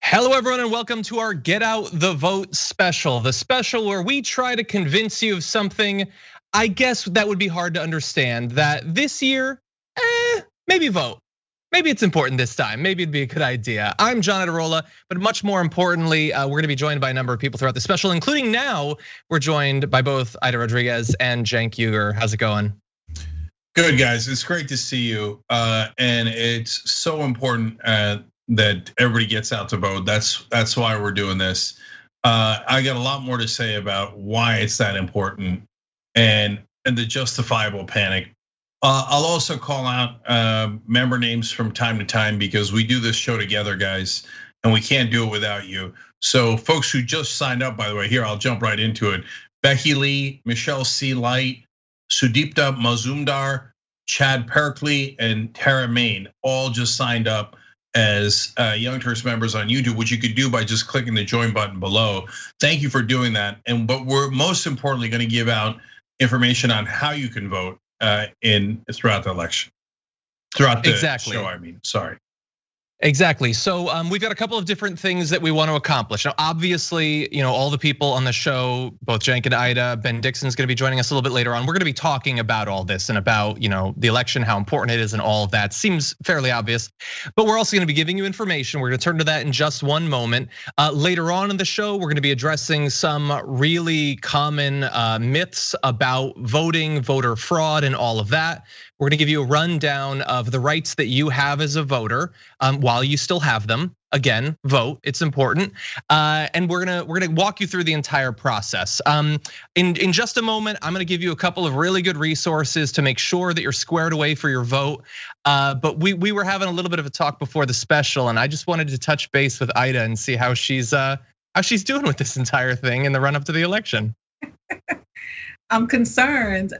Hello, everyone, and welcome to our Get Out the Vote special. The special where we try to convince you of something, I guess that would be hard to understand, that this year, maybe vote. Maybe it's important this time. Maybe it'd be a good idea. I'm John Iadarola, but much more importantly, we're gonna be joined by a number of people throughout the special, including now, we're joined by both Aida Rodriguez and Cenk Uygur. How's it going? Good, guys. It's great to see you. And it's so important that everybody gets out to vote. That's why we're doing this. I got a lot more to say about why it's that important and the justifiable panic. I'll also call out member names from time to time because we do this show together, guys, and we can't do it without you. So folks who just signed up, by the way, here, I'll jump right into it. Becky Lee, Michelle C. Light, Sudipta Mazumdar, Chad Perkley, and Tara Main all just signed up as Young Turks members on YouTube, which you could do by just clicking the join button below. Thank you for doing that. But we're most importantly going to give out information on how you can vote throughout the election, throughout the show. I mean, sorry. Exactly. So we've got a couple of different things that we want to accomplish. Now, obviously, all the people on the show, both Cenk and Aida, Ben Dixon's going to be joining us a little bit later on. We're going to be talking about all this and about the election, how important it is, and all of that. Seems fairly obvious, but we're also going to be giving you information. We're going to turn to that in just one moment. Later on in the show, we're going to be addressing some really common myths about voting, voter fraud, and all of that. We're gonna give you a rundown of the rights that you have as a voter while you still have them. Again, vote, it's important. And we're gonna walk you through the entire process. In just a moment, I'm gonna give you a couple of really good resources to make sure that you're squared away for your vote. But we were having a little bit of a talk before the special, and I just wanted to touch base with Aida and see how she's doing with this entire thing in the run up to the election. I'm concerned.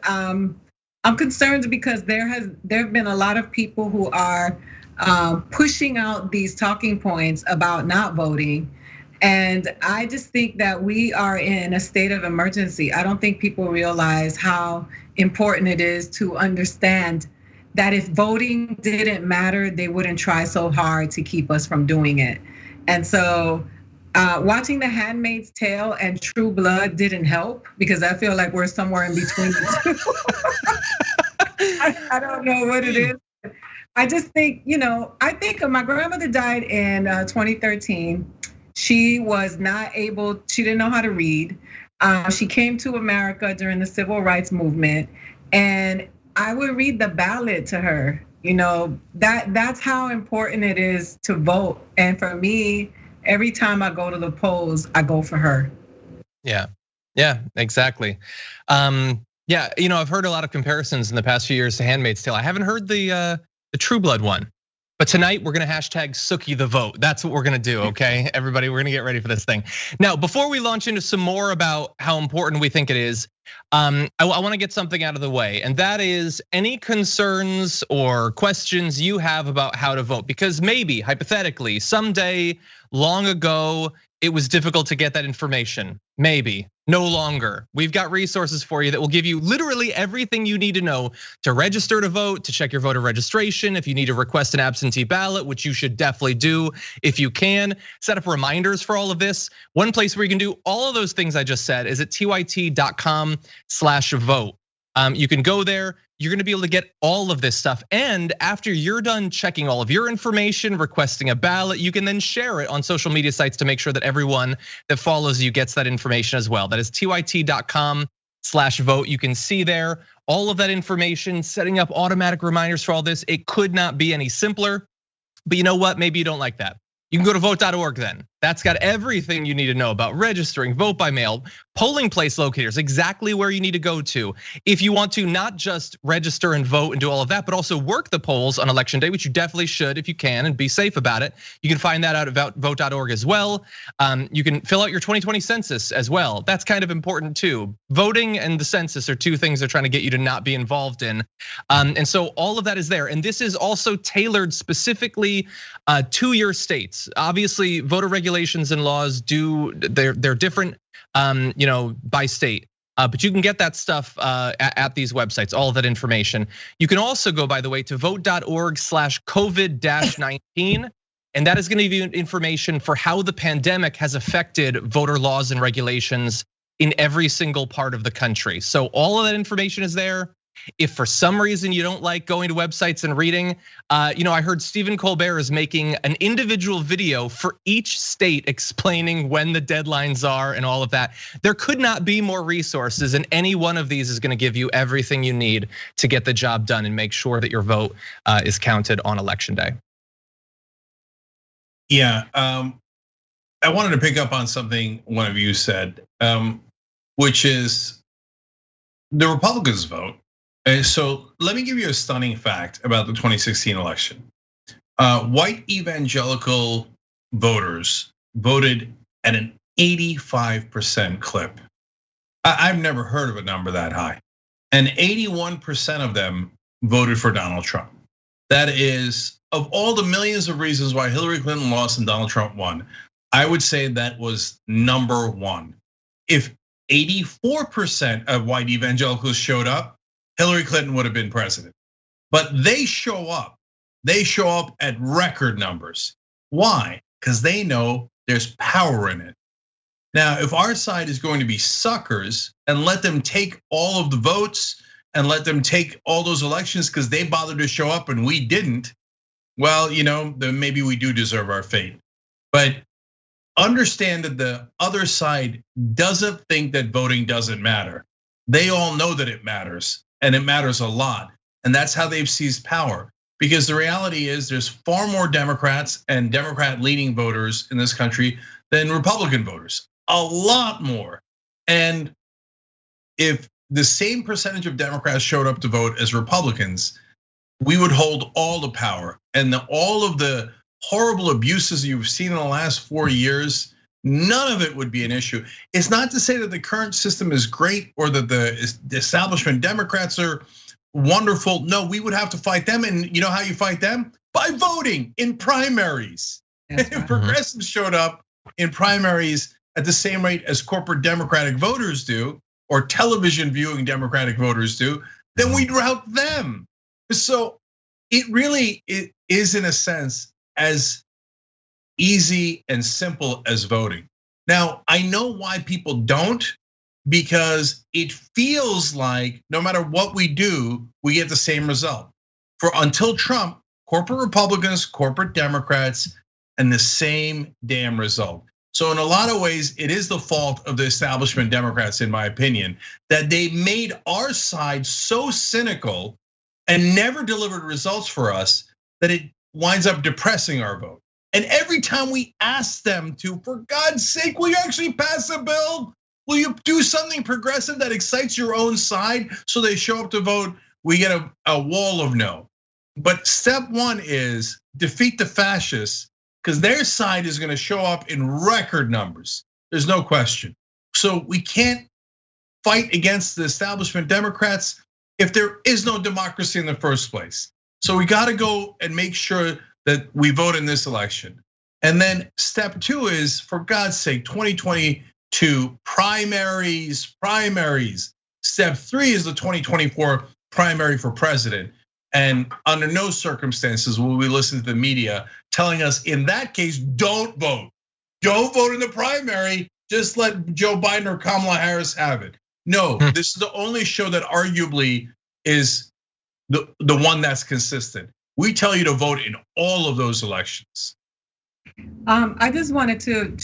I'm concerned because there have been a lot of people who are pushing out these talking points about not voting. And I just think that we are in a state of emergency. I don't think people realize how important it is to understand that if voting didn't matter, they wouldn't try so hard to keep us from doing it. And so watching The Handmaid's Tale and True Blood didn't help because I feel like we're somewhere in between the two. I don't know what it is. I just think, I think my grandmother died in 2013. She was not able, she didn't know how to read. She came to America during the civil rights movement, and I would read the ballot to her. That's how important it is to vote. And for me, every time I go to the polls, I go for her. Yeah, exactly. Yeah, I've heard a lot of comparisons in the past few years to Handmaid's Tale. I haven't heard the True Blood one, but tonight we're gonna hashtag Sookie the vote. That's what we're gonna do, okay? Everybody, we're gonna get ready for this thing. Now, before we launch into some more about how important we think it is, I wanna get something out of the way, and that is any concerns or questions you have about how to vote. Because maybe, hypothetically, someday, long ago, it was difficult to get that information. Maybe, no longer. We've got resources for you that will give you literally everything you need to know to register to vote, to check your voter registration. If you need to request an absentee ballot, which you should definitely do if you can. Set up reminders for all of this. One place where you can do all of those things I just said is at tyt.com/vote. You can go there. You're gonna be able to get all of this stuff. And after you're done checking all of your information, requesting a ballot, you can then share it on social media sites to make sure that everyone that follows you gets that information as well. That is tyt.com/vote. You can see there all of that information, setting up automatic reminders for all this. It could not be any simpler, but you know what? Maybe you don't like that. You can go to vote.org then. That's got everything you need to know about registering, vote by mail, polling place locators, exactly where you need to go to. If you want to not just register and vote and do all of that, but also work the polls on election day, which you definitely should if you can and be safe about it. You can find that out at vote.org as well. You can fill out your 2020 census as well. That's kind of important too. Voting and the census are two things they're trying to get you to not be involved in. And so all of that is there. And this is also tailored specifically to your states. Obviously, voter regulations and laws they're different, by state. But you can get that stuff at these websites, all of that information. You can also go, by the way, to vote.org/COVID-19. And that is gonna give you information for how the pandemic has affected voter laws and regulations in every single part of the country. So all of that information is there. If for some reason you don't like going to websites and reading, I heard Stephen Colbert is making an individual video for each state explaining when the deadlines are and all of that. There could not be more resources, and any one of these is gonna give you everything you need to get the job done and make sure that your vote is counted on election day. Yeah, I wanted to pick up on something one of you said, which is the Republicans vote. So let me give you a stunning fact about the 2016 election. White evangelical voters voted at an 85% clip. I've never heard of a number that high. And 81% of them voted for Donald Trump. That is, of all the millions of reasons why Hillary Clinton lost and Donald Trump won, I would say that was number one. If 84% of white evangelicals showed up, Hillary Clinton would have been president. But they show up. They show up at record numbers. Why? Because they know there's power in it. Now, if our side is going to be suckers and let them take all of the votes and let them take all those elections because they bothered to show up and we didn't, well, then maybe we do deserve our fate. But understand that the other side doesn't think that voting doesn't matter. They all know that it matters. And it matters a lot. And that's how they've seized power. Because the reality is there's far more Democrats and Democrat leaning voters in this country than Republican voters, a lot more. And if the same percentage of Democrats showed up to vote as Republicans, we would hold all the power. And all of the horrible abuses you've seen in the last 4 years, none of it would be an issue. It's not to say that the current system is great or that the establishment Democrats are wonderful. No, we would have to fight them. And you know how you fight them? By voting in primaries. If progressives showed up in primaries at the same rate as corporate Democratic voters do, or television viewing Democratic voters do, then we'd rout them. So it really is, in a sense, as easy and simple as voting. Now, I know why people don't, because it feels like no matter what we do, we get the same result. For until Trump, corporate Republicans, corporate Democrats, and the same damn result. So in a lot of ways, it is the fault of the establishment Democrats, in my opinion, that they made our side so cynical and never delivered results for us that it winds up depressing our vote. And every time we ask them to, for God's sake, will you actually pass a bill? Will you do something progressive that excites your own side so they show up to vote? We get a wall of no. But step one is defeat the fascists, because their side is gonna show up in record numbers. There's no question. So we can't fight against the establishment Democrats if there is no democracy in the first place. So we gotta go and make sure that we vote in this election. And then step two is, for God's sake, 2022 primaries. Step three is the 2024 primary for president. And under no circumstances will we listen to the media telling us, in that case, don't vote. Don't vote in the primary, just let Joe Biden or Kamala Harris have it. No, this is the only show that arguably is the one that's consistent. We tell you to vote in all of those elections. I just wanted to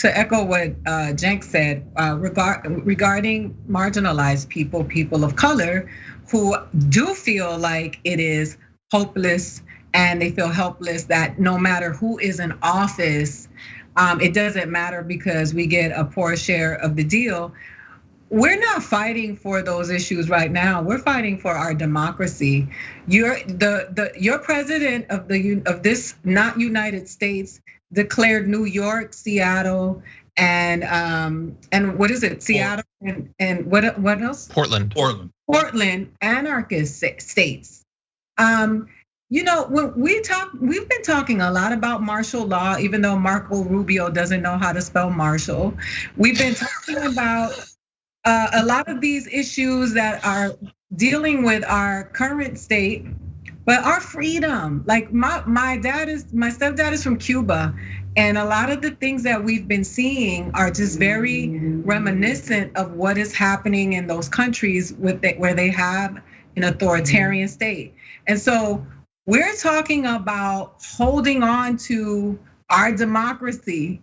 echo what Cenk said regarding marginalized people of color who do feel like it is hopeless and they feel helpless, that no matter who is in office, it doesn't matter because we get a poor share of the deal. We're not fighting for those issues right now. We're fighting for our democracy. Your president of this not United States declared New York, Seattle, and what is it? Seattle and what else? Portland. Portland anarchist states. When we've been talking a lot about martial law, even though Marco Rubio doesn't know how to spell Marshall. We've been talking about a lot of these issues that are dealing with our current state, but our freedom. Like my stepdad is from Cuba, and a lot of the things that we've been seeing are just very reminiscent of what is happening in those countries where they have an authoritarian state. And so we're talking about holding on to our democracy.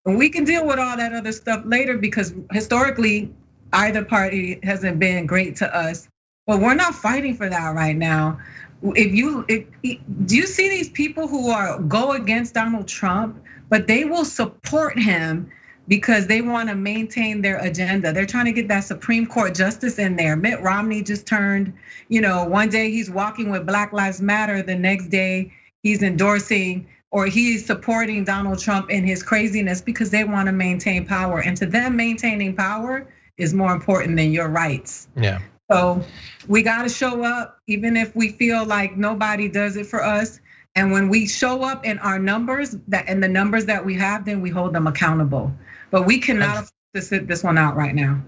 And we can deal with all that other stuff later, because historically, either party hasn't been great to us. But we're not fighting for that right now. Do you see these people who go against Donald Trump, but they will support him because they want to maintain their agenda? They're trying to get that Supreme Court justice in there. Mitt Romney just turned, one day he's walking with Black Lives Matter, the next day he's endorsing or he's supporting Donald Trump in his craziness because they want to maintain power. And to them, maintaining power is more important than your rights. Yeah. So we got to show up, even if we feel like nobody does it for us. And when we show up in our numbers, the numbers that we have, then we hold them accountable. But we cannot afford to sit this one out right now.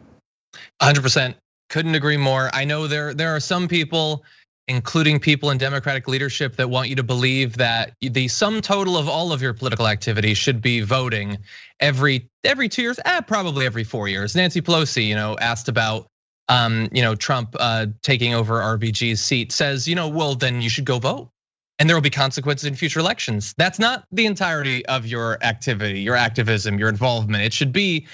100%. Couldn't agree more. I know there are some people, including people in Democratic leadership, that want you to believe that the sum total of all of your political activity should be voting every 2 years, probably every 4 years. Nancy Pelosi, asked about Trump taking over RBG's seat, says, well, then you should go vote. And there will be consequences in future elections. That's not the entirety of your activity, your activism, your involvement. It should be,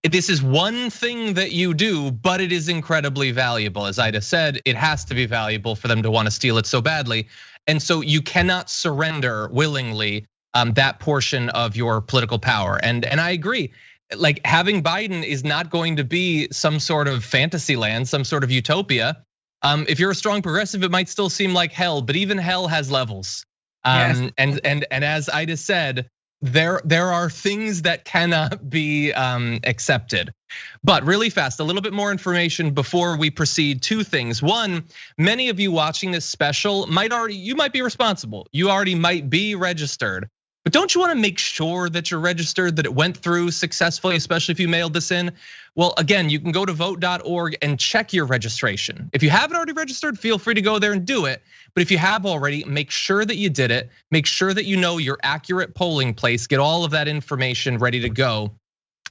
this is one thing that you do, but it is incredibly valuable. As Ida said, it has to be valuable for them to want to steal it so badly. And so you cannot surrender willingly that portion of your political power. And I agree. Like, having Biden is not going to be some sort of fantasy land, some sort of utopia. If you're a strong progressive, it might still seem like hell, but even hell has levels. Yes. And as Ida said, there are things that cannot be accepted. But really fast, a little bit more information before we proceed. Two things. One, many of you watching this special you might be responsible. You already might be registered. But don't you want to make sure that you're registered, that it went through successfully, especially if you mailed this in? Well, again, you can go to vote.org and check your registration. If you haven't already registered, feel free to go there and do it. But if you have already, make sure that you did it. Make sure that you know your accurate polling place. Get all of that information ready to go.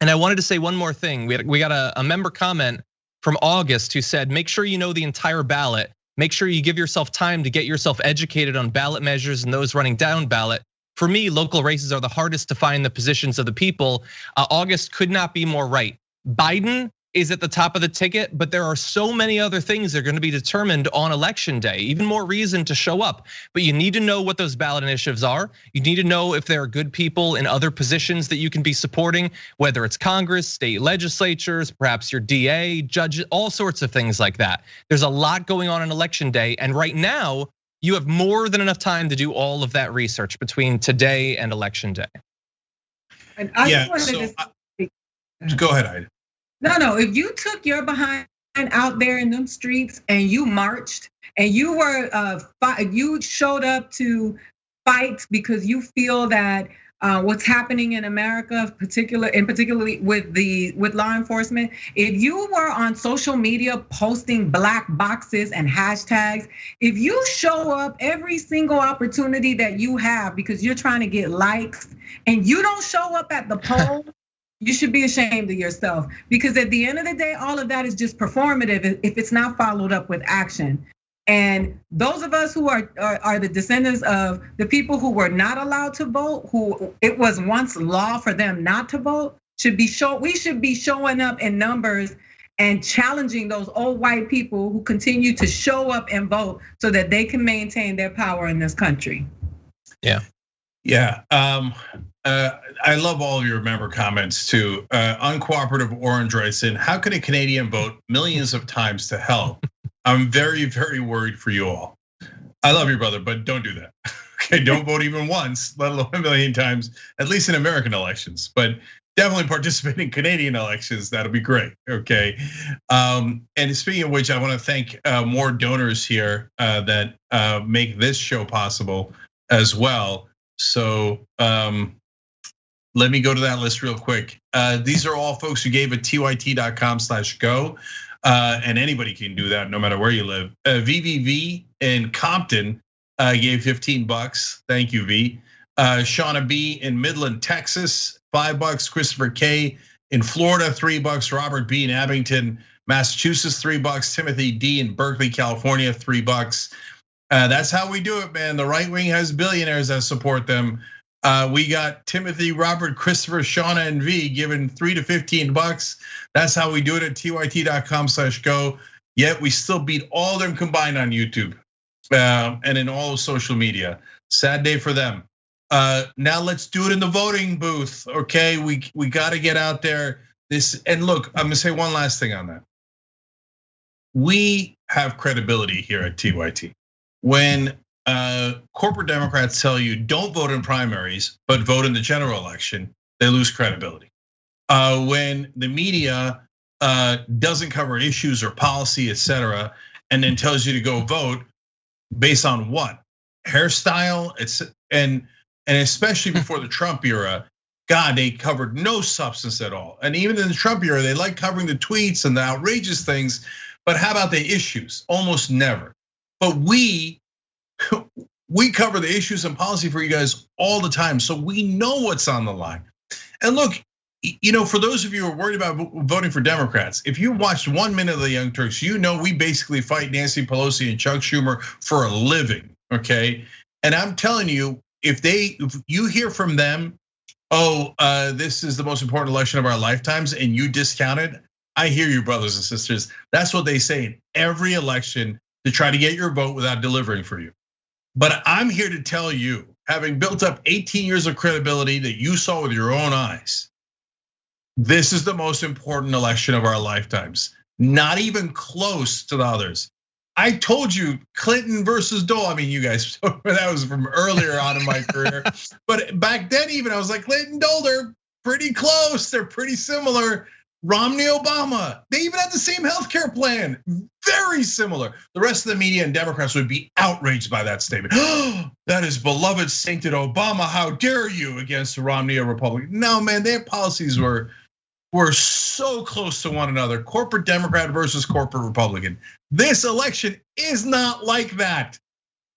And I wanted to say one more thing. We got a member comment from August who said, make sure you know the entire ballot. Make sure you give yourself time to get yourself educated on ballot measures and those running down ballot. For me, local races are the hardest to find the positions of the people. August could not be more right. Biden is at the top of the ticket, but there are so many other things that are going to be determined on election day. Even more reason to show up. But you need to know what those ballot initiatives are. You need to know if there are good people in other positions that you can be supporting, whether it's Congress, state legislatures, perhaps your DA, judges, all sorts of things like that. There's a lot going on election day, and right now, you have more than enough time to do all of that research between today and election day. And I just wanted to go ahead, Ida. No, if you took your behind out there in them streets and you marched and you showed up to fight because you feel that what's happening in America, particularly with law enforcement, if you were on social media posting black boxes and hashtags, if you show up every single opportunity that you have because you're trying to get likes and you don't show up at the poll, you should be ashamed of yourself, because at the end of the day, all of that is just performative if it's not followed up with action. And those of us who are the descendants of the people who were not allowed to vote, who it was once law for them not to vote, we should be showing up in numbers and challenging those old white people who continue to show up and vote so that they can maintain their power in this country. Yeah. I love all of your member comments too. Uncooperative Orange writes in, how could a Canadian vote millions of times to hell? I'm very, very worried for you all. I love you, brother, but don't do that. Okay, don't vote even once, let alone a million times, at least in American elections. But definitely participate in Canadian elections, that'll be great, okay? And speaking of which, I wanna thank more donors here that make this show possible as well. So let me go to that list real quick. These are all folks who gave at tyt.com/go. And anybody can do that no matter where you live. VVV in Compton gave $15. Thank you, V. Shauna B in Midland, Texas, $5. Christopher K in Florida, $3. Robert B in Abington, Massachusetts, $3. Timothy D in Berkeley, California, $3. That's how we do it, man. The right wing has billionaires that support them. We got Timothy, Robert, Christopher, Shauna, and V giving $3 to $15. That's how we do it at tyt.com/go. Yet we still beat all of them combined on YouTube and in all of social media. Sad day for them. Now let's do it in the voting booth, okay? We got to get out there. And look, I'm gonna say one last thing on that. We have credibility here at TYT. When corporate Democrats tell you don't vote in primaries, but vote in the general election, they lose credibility. When the media doesn't cover issues or policy, etc., and then tells you to go vote based on what? Hairstyle? And especially before the Trump era, God, they covered no substance at all. And even in the Trump era, they like covering the tweets and the outrageous things, but how about the issues? Almost never. But we cover the issues and policy for you guys all the time, so we know what's on the line. And look, for those of you who are worried about voting for Democrats, if you watched 1 minute of the Young Turks, we basically fight Nancy Pelosi and Chuck Schumer for a living, okay? And I'm telling you, if you hear from them, this is the most important election of our lifetimes, and you discount it, I hear you, brothers and sisters. That's what they say in every election to try to get your vote without delivering for you. But I'm here to tell you, having built up 18 years of credibility that you saw with your own eyes, this is the most important election of our lifetimes. Not even close to the others. I told you Clinton versus Dole. I mean, you guys, that was from earlier on in my career. But back then even, I was like, Clinton, Dole, they're pretty close. They're pretty similar. Romney, Obama, they even had the same healthcare plan, very similar. The rest of the media and Democrats would be outraged by that statement. That is beloved sainted Obama, how dare you, against Romney, a Republican. No, man, their policies were so close to one another. Corporate Democrat versus corporate Republican. This election is not like that.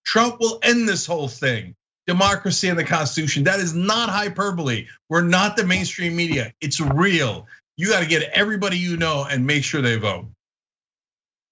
Trump will end this whole thing. Democracy and the Constitution, that is not hyperbole. We're not the mainstream media, it's real. You got to get everybody you know and make sure they vote.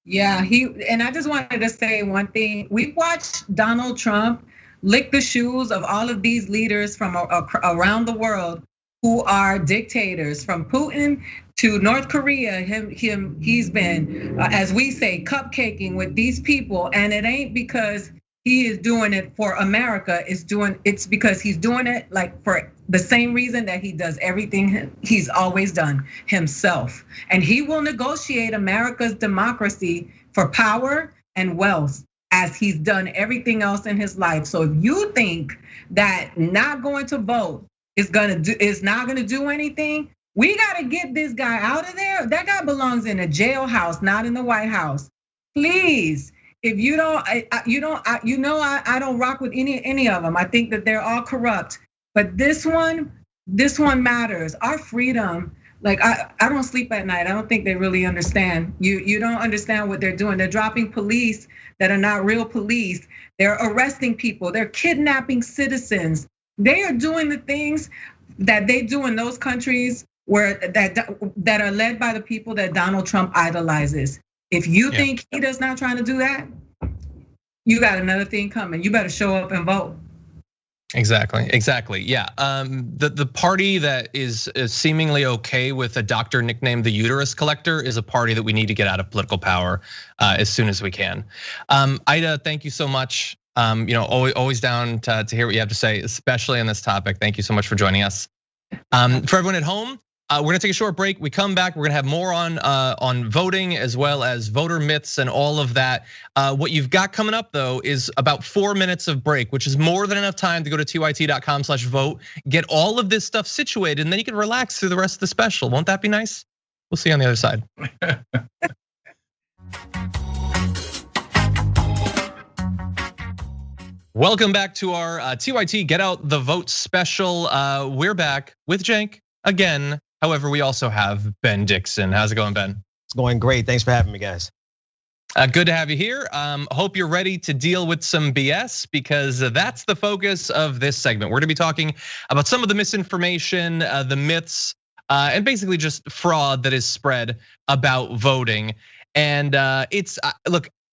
Yeah, and I just wanted to say one thing. We watched Donald Trump lick the shoes of all of these leaders from around the world who are dictators, from Putin to North Korea. He's been, as we say, cupcaking with these people, and it ain't because he is doing it for America. It's because he's doing it like for the same reason that he does everything he's always done himself. And he will negotiate America's democracy for power and wealth as he's done everything else in his life. So if you think that not going to vote is not gonna do anything, we gotta get this guy out of there. That guy belongs in a jailhouse, not in the White House. Please. If you don't, I don't rock with any of them. I think that they're all corrupt. But this one matters. Our freedom, like I don't sleep at night. I don't think they really understand. You don't understand what they're doing. They're dropping police that are not real police. They're arresting people. They're kidnapping citizens. They are doing the things that they do in those countries that are led by the people that Donald Trump idolizes. If you think he does not trying to do that, you got another thing coming. You better show up and vote. Exactly. Yeah. The party that is seemingly okay with a doctor nicknamed the uterus collector is a party that we need to get out of political power as soon as we can. Aida, thank you so much. Always down to hear what you have to say, especially on this topic. Thank you so much for joining us. For everyone at home, we're gonna take a short break. We come back, we're gonna have more on voting as well as voter myths and all of that. What you've got coming up though is about 4 minutes of break, which is more than enough time to go to tyt.com/vote, get all of this stuff situated, and then you can relax through the rest of the special. Won't that be nice? We'll see you on the other side. Welcome back to our TYT Get Out the Vote special. We're back with Cenk again. However, we also have Ben Dixon. How's it going, Ben? It's going great. Thanks for having me, guys. Good to have you here. Hope you're ready to deal with some BS because that's the focus of this segment. We're gonna be talking about some of the misinformation, the myths, and basically just fraud that is spread about voting. And it's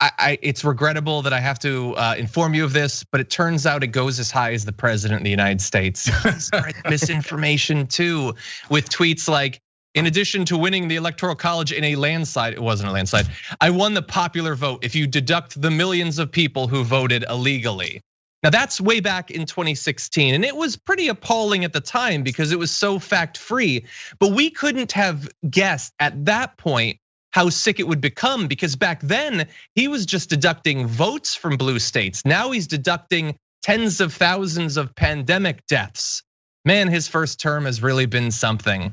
it's regrettable that I have to inform you of this, but it turns out it goes as high as the president of the United States. He spread misinformation too, with tweets like, in addition to winning the Electoral College in a landslide, it wasn't a landslide, I won the popular vote if you deduct the millions of people who voted illegally. Now that's way back in 2016, and it was pretty appalling at the time because it was so fact-free, but we couldn't have guessed at that point how sick it would become, because back then he was just deducting votes from blue states. Now he's deducting tens of thousands of pandemic deaths. Man, his first term has really been something.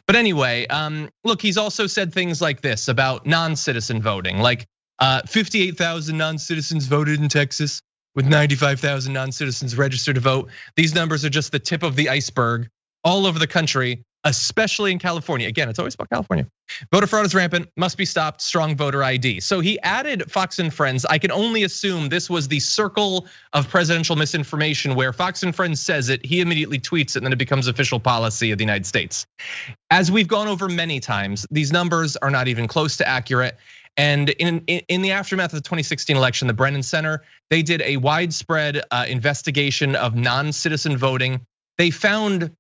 But anyway, look, he's also said things like this about non-citizen voting, like 58,000 non-citizens voted in Texas with 95,000 non-citizens registered to vote. These numbers are just the tip of the iceberg all over the country, especially in California. Again, it's always about California. Voter fraud is rampant, must be stopped, strong voter ID. So he added Fox and Friends. I can only assume this was the circle of presidential misinformation where Fox and Friends says it, he immediately tweets it, and then it becomes official policy of the United States. As we've gone over many times, these numbers are not even close to accurate. And in the aftermath of the 2016 election, the Brennan Center, they did a widespread investigation of non-citizen voting. They found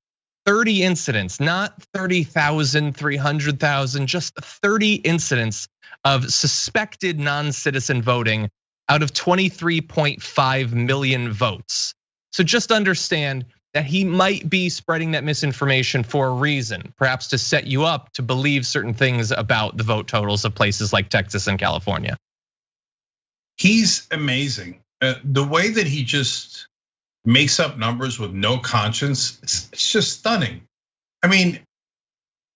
30 incidents, not 30,000, 300,000, just 30 incidents of suspected non-citizen voting out of 23.5 million votes. So just understand that he might be spreading that misinformation for a reason, perhaps to set you up to believe certain things about the vote totals of places like Texas and California. He's amazing. The way that he just makes up numbers with no conscience, it's just stunning. I mean,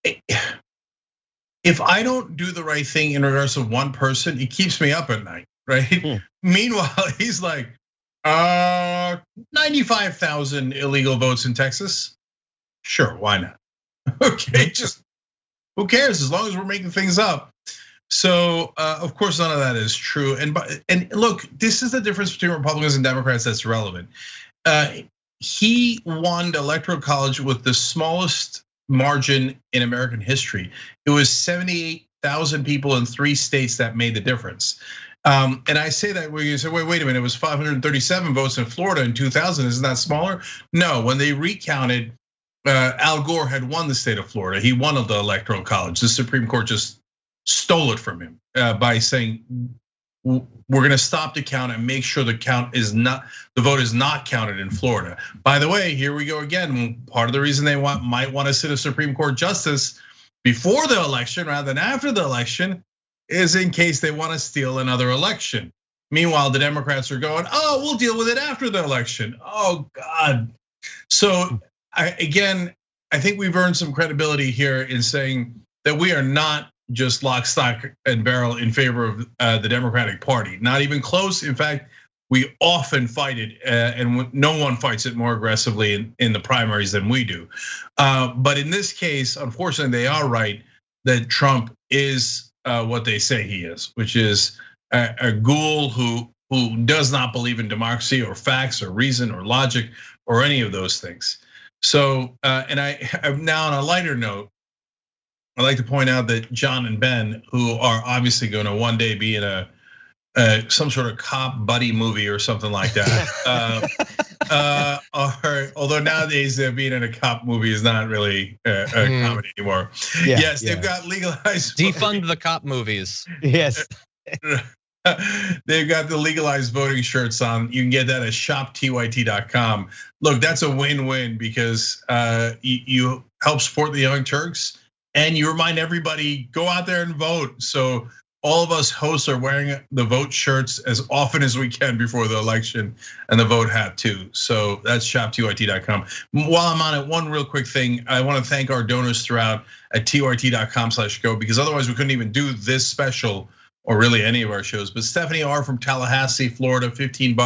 if I don't do the right thing in regards to one person, it keeps me up at night, right? Meanwhile, he's like, 95,000 illegal votes in Texas. Sure, why not? Okay, just who cares as long as we're making things up. So of course none of that is true. And look, this is the difference between Republicans and Democrats that's relevant. He won the Electoral College with the smallest margin in American history. It was 78,000 people in 3 states that made the difference. And I say that where you say, wait a minute, it was 537 votes in Florida in 2000. Isn't that smaller? No, when they recounted, Al Gore had won the state of Florida. He won the Electoral College. The Supreme Court just stole it from him by saying, we're gonna stop the count and make sure the vote is not counted in Florida. By the way, here we go again. Part of the reason they might want to sit a Supreme Court justice before the election rather than after the election is in case they want to steal another election. Meanwhile, the Democrats are going, oh, we'll deal with it after the election. Oh God. So I think we've earned some credibility here in saying that we are not just lock, stock, and barrel in favor of the Democratic Party. Not even close. In fact, we often fight it, and no one fights it more aggressively in the primaries than we do. But in this case, unfortunately, they are right that Trump is what they say he is, which is a ghoul who does not believe in democracy or facts or reason or logic or any of those things. So, and I'm now on a lighter note, I'd like to point out that John and Ben, who are obviously going to one day be in some sort of cop buddy movie or something like that. Although nowadays being in a cop movie is not really a comedy anymore. Yes, they've got legalized. Defund the cop movies. Yes. They've got the legalized voting shirts on. You can get that at shoptyt.com. Look, that's a win-win because you help support the Young Turks and you remind everybody, go out there and vote. So all of us hosts are wearing the vote shirts as often as we can before the election and the vote hat too. So that's shoptyt.com. While I'm on it, one real quick thing. I want to thank our donors throughout at tyt.com/go because otherwise we couldn't even do this special or really any of our shows. But Stephanie R from Tallahassee, Florida, $15,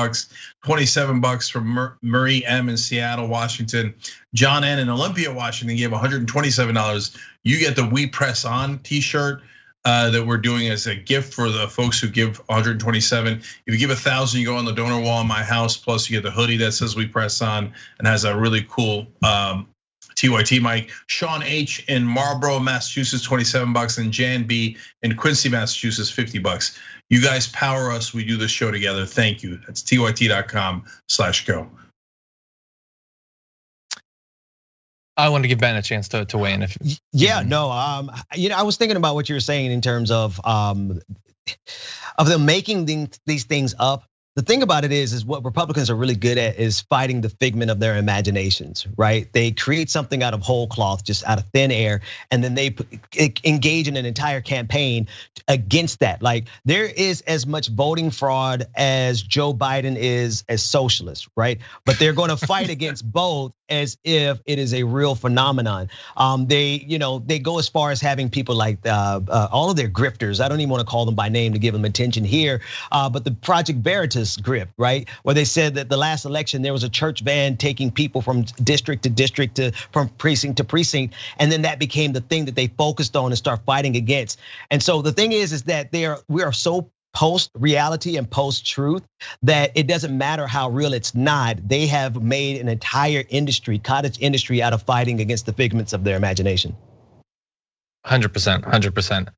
$27 from Marie M in Seattle, Washington. John N in Olympia, Washington gave $127. You get the We Press On t-shirt. that we're doing as a gift for the folks who give 127. If you give 1,000, you go on the donor wall in my house. Plus, you get the hoodie that says "We Press On" and has a really cool TYT mic. Sean H in Marlborough, Massachusetts, $27, and Jan B in Quincy, Massachusetts, $50. You guys power us. We do this show together. Thank you. That's tyt.com/go. I want to give Ben a chance to weigh in. Yeah, no, I was thinking about what you were saying in terms of them making these things up. The thing about it is what Republicans are really good at is fighting the figment of their imaginations, right? They create something out of whole cloth, just out of thin air, and then they engage in an entire campaign against that. Like there is as much voting fraud as Joe Biden is as socialist, right? But they're going to fight against both as if it is a real phenomenon. They go as far as having people like all of their grifters. I don't even want to call them by name to give them attention here, but the Project Veritas grip, right? Where they said that the last election there was a church van taking people from district to district from precinct to precinct, and then that became the thing that they focused on and start fighting against. And so the thing is that we are so post-reality and post-truth that it doesn't matter how real it's not. They have made an entire industry, cottage industry, out of fighting against the figments of their imagination. 100%, 100%.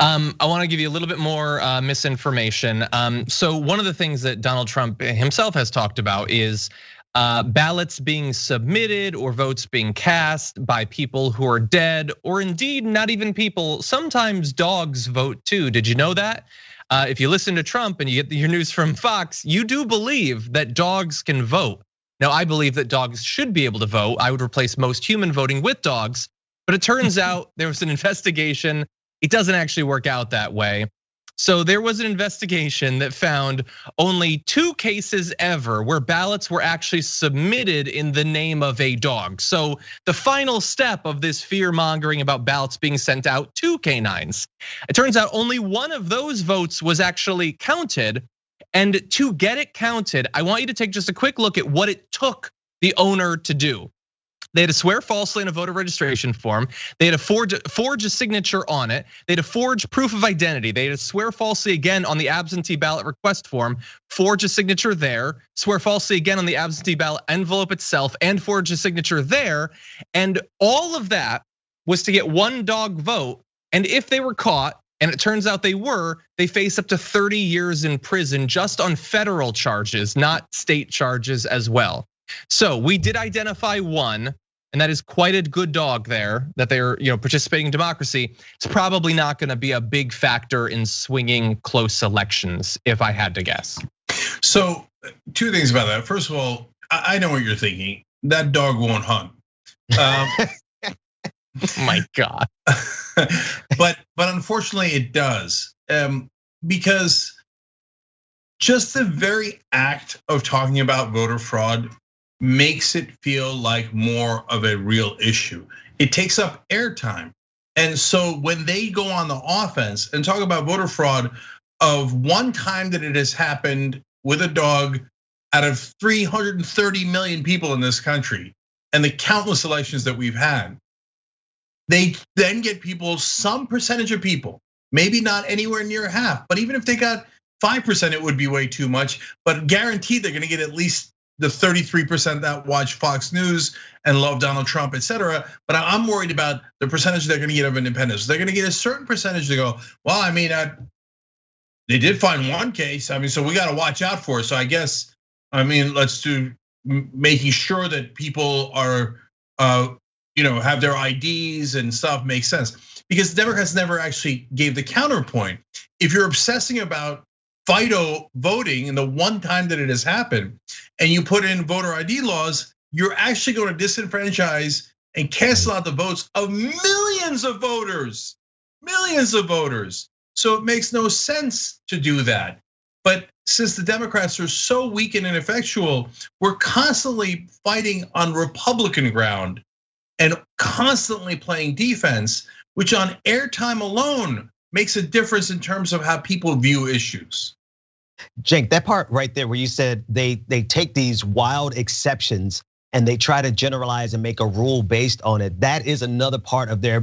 I want to give you a little bit more misinformation. So one of the things that Donald Trump himself has talked about is ballots being submitted or votes being cast by people who are dead, or indeed not even people. Sometimes dogs vote too. Did you know that? If you listen to Trump and you get your news from Fox, you do believe that dogs can vote. Now, I believe that dogs should be able to vote. I would replace most human voting with dogs. But it turns out there was an investigation. It doesn't actually work out that way. So there was an investigation that found only 2 cases ever where ballots were actually submitted in the name of a dog. So the final step of this fear mongering about ballots being sent out to canines. It turns out only one of those votes was actually counted. And to get it counted, I want you to take just a quick look at what it took the owner to do. They had to swear falsely in a voter registration form. They had to forge a signature on it. They had to forge proof of identity. They had to swear falsely again on the absentee ballot request form, forge a signature there, swear falsely again on the absentee ballot envelope itself, and forge a signature there. And all of that was to get one dog vote. And if they were caught, and it turns out they face up to 30 years in prison just on federal charges, not state charges as well. So we did identify one, and that is quite a good dog there, that they're participating in democracy. It's probably not gonna be a big factor in swinging close elections, if I had to guess. So 2 things about that. First of all, I know what you're thinking. That dog won't hunt. Oh my God. But unfortunately it does, because just the very act of talking about voter fraud makes it feel like more of a real issue. It takes up airtime. And so when they go on the offense and talk about voter fraud of one time that it has happened with a dog out of 330 million people in this country and the countless elections that we've had, they then get people, some percentage of people, maybe not anywhere near half, but even if they got 5%, it would be way too much, but guaranteed they're gonna get at least the 33% that watch Fox News and love Donald Trump, et cetera. But I'm worried about the percentage they're gonna get of independents. They're gonna get a certain percentage to go, well, I mean, they did find one case. I mean, so we gotta watch out for it. So I guess, let's do making sure that people are, have their IDs and stuff makes sense. Because the Democrats never actually gave the counterpoint. If you're obsessing about FIDO voting and the one time that it has happened, and you put in voter ID laws, you're actually going to disenfranchise and cancel out the votes of millions of voters, So it makes no sense to do that. But since the Democrats are so weak and ineffectual, we're constantly fighting on Republican ground and constantly playing defense, which on airtime alone makes a difference in terms of how people view issues. Cenk, that part right there where you said they take these wild exceptions and they try to generalize and make a rule based on it. That is another part of their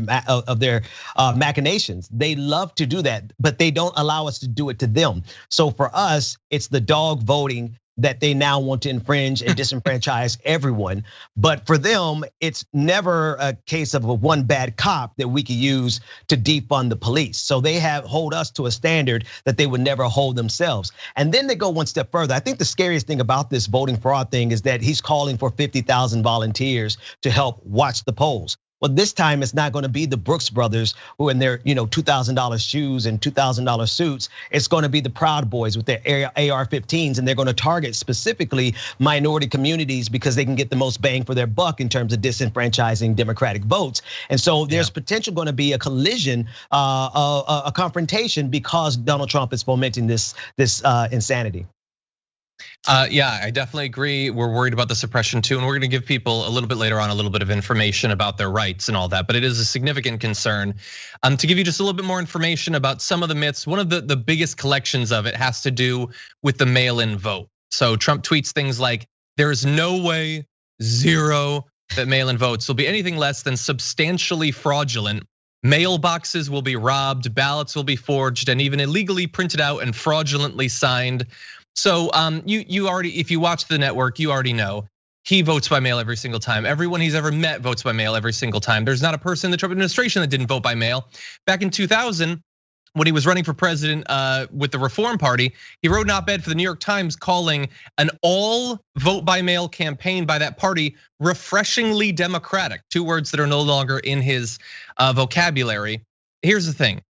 machinations. They love to do that, but they don't allow us to do it to them. So for us, it's the dog voting that they now want to infringe and disenfranchise everyone. But for them, it's never a case of a one bad cop that we could use to defund the police. So they hold us to a standard that they would never hold themselves. And then they go one step further. I think the scariest thing about this voting fraud thing is that he's calling for 50,000 volunteers to help watch the polls. Well, this time it's not going to be the Brooks brothers who in their $2,000 shoes and $2,000 suits. It's going to be the Proud Boys with their AR-15s, and they're going to target specifically minority communities because they can get the most bang for their buck in terms of disenfranchising Democratic votes. And so there's potential going to be a collision, a confrontation because Donald Trump is fomenting this insanity. Yeah, I definitely agree. We're worried about the suppression too, and we're going to give people a little bit later on a little bit of information about their rights and all that. But it is a significant concern. To give you just a little bit more information about some of the myths, one of the biggest collections of it has to do with the mail-in vote. So Trump tweets things like, "There is no way, zero, that mail-in votes will be anything less than substantially fraudulent. Mailboxes will be robbed, ballots will be forged, and even illegally printed out and fraudulently signed." So you already, if you watch the network, you already know he votes by mail every single time. Everyone he's ever met votes by mail every single time. There's not a person in the Trump administration that didn't vote by mail. Back in 2000, when he was running for president with the Reform Party, he wrote an op-ed for the New York Times calling an all vote by mail campaign by that party refreshingly democratic. Two words that are no longer in his vocabulary. Here's the thing.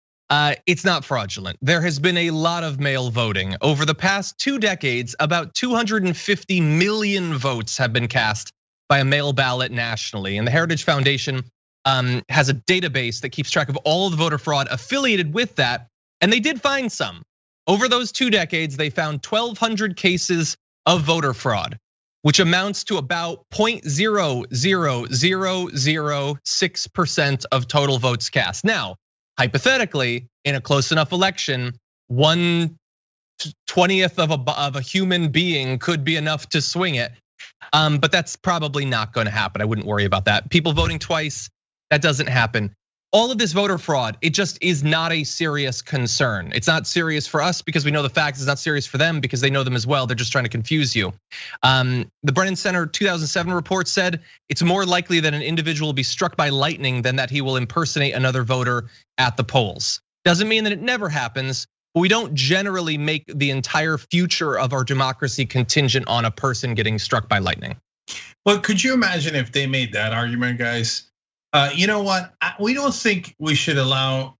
It's not fraudulent. There has been a lot of mail voting. Over the past 2 decades, about 250 million votes have been cast by a mail ballot nationally. And the Heritage Foundation has a database that keeps track of all of the voter fraud affiliated with that. And they did find some. Over those 2 decades, they found 1,200 cases of voter fraud, which amounts to about 0.00006% of total votes cast. Now, hypothetically, in a close enough election, 1/20th of a human being could be enough to swing it. But that's probably not going to happen. I wouldn't worry about that. People voting twice, that doesn't happen. All of this voter fraud, it just is not a serious concern. It's not serious for us because we know the facts. It's not serious for them because they know them as well. They're just trying to confuse you. The Brennan Center 2007 report said it's more likely that an individual will be struck by lightning than that he will impersonate another voter at the polls. Doesn't mean that it never happens, but we don't generally make the entire future of our democracy contingent on a person getting struck by lightning. Well, could you imagine if they made that argument, guys? You know what? We don't think we should allow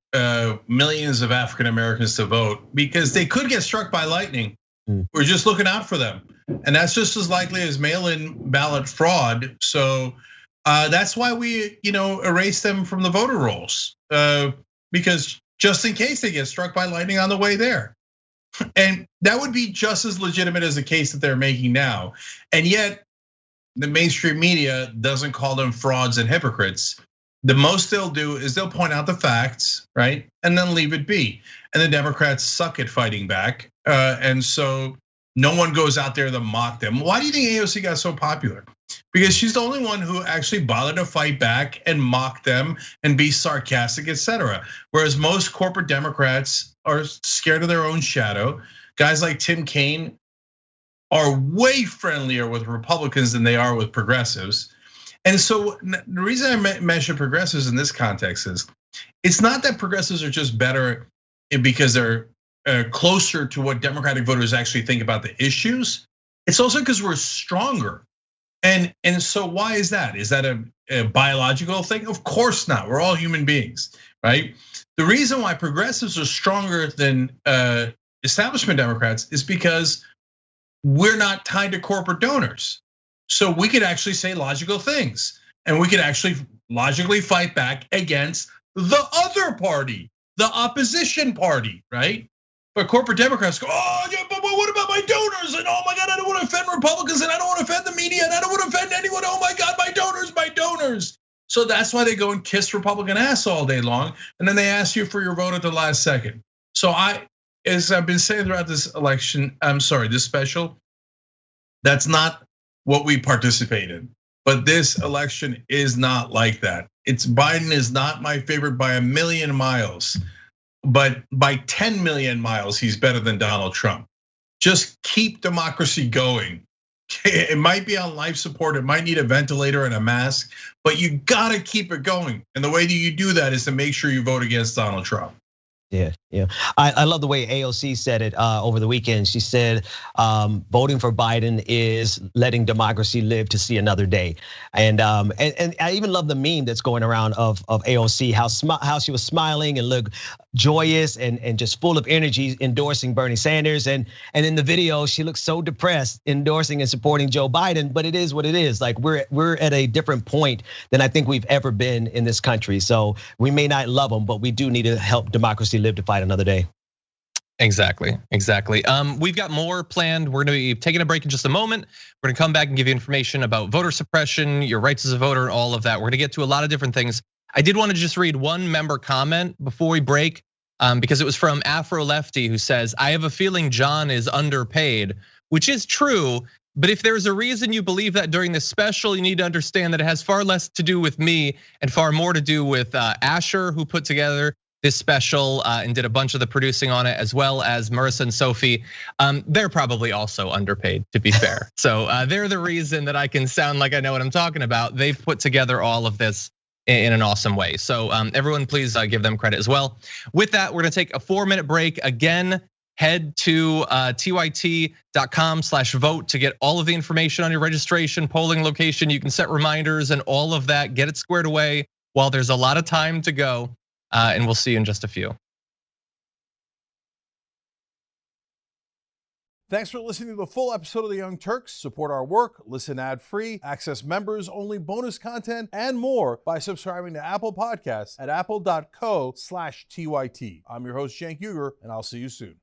millions of African Americans to vote because they could get struck by lightning. We're just looking out for them, and that's just as likely as mail-in ballot fraud. So that's why we, erase them from the voter rolls because just in case they get struck by lightning on the way there, and that would be just as legitimate as the case that they're making now, and yet. The mainstream media doesn't call them frauds and hypocrites. The most they'll do is they'll point out the facts, right? And then leave it be. And the Democrats suck at fighting back. And so no one goes out there to mock them. Why do you think AOC got so popular? Because she's the only one who actually bothered to fight back and mock them and be sarcastic, etc. Whereas most corporate Democrats are scared of their own shadow. Guys like Tim Kaine are way friendlier with Republicans than they are with progressives. And so the reason I mention progressives in this context is it's not that progressives are just better because they're closer to what Democratic voters actually think about the issues. It's also because we're stronger. And so why is that? Is that a biological thing? Of course not. We're all human beings, right? The reason why progressives are stronger than establishment Democrats is because we're not tied to corporate donors. So we could actually say logical things and we could actually logically fight back against the other party, the opposition party, right? But corporate Democrats go, oh yeah, but what about my donors? And oh my God, I don't want to offend Republicans and I don't want to offend the media and I don't want to offend anyone. Oh my God, my donors, my donors. So that's why they go and kiss Republican ass all day long. And then they ask you for your vote at the last second. So as I've been saying throughout this election, this special, that's not what we participate in. But this election is not like that. Biden is not my favorite by a million miles, but by 10 million miles, he's better than Donald Trump. Just keep democracy going. It might be on life support, it might need a ventilator and a mask, but you gotta keep it going. And the way that you do that is to make sure you vote against Donald Trump. Yeah. I love the way AOC said it over the weekend. She said, voting for Biden is letting democracy live to see another day. And I even love the meme that's going around of AOC, how she was smiling and looked joyous and just full of energy endorsing Bernie Sanders. And in the video, she looks so depressed endorsing and supporting Joe Biden, but it is what it is. Like we're at a different point than I think we've ever been in this country. So we may not love them, but we do need to help democracy live to fight another day. Exactly. We've got more planned. We're gonna be taking a break in just a moment. We're gonna come back and give you information about voter suppression, your rights as a voter, all of that. We're gonna get to a lot of different things. I did want to just read one member comment before we break, because it was from Afro Lefty, who says, "I have a feeling John is underpaid," which is true. But if there's a reason you believe that during this special, you need to understand that it has far less to do with me and far more to do with Asher, who put together this special and did a bunch of the producing on it, as well as Marissa and Sophie. They're probably also underpaid, to be fair. So they're the reason that I can sound like I know what I'm talking about. They've put together all of this in an awesome way. So everyone, please give them credit as well. With that, we're gonna take a 4-minute break. Again, head to tyt.com/vote to get all of the information on your registration, polling location. You can set reminders and all of that. Get it squared away while there's a lot of time to go. And we'll see you in just a few. Thanks for listening to the full episode of The Young Turks. Support our work, listen ad-free, access members-only bonus content, and more by subscribing to Apple Podcasts at apple.co/TYT. I'm your host, Cenk, and I'll see you soon.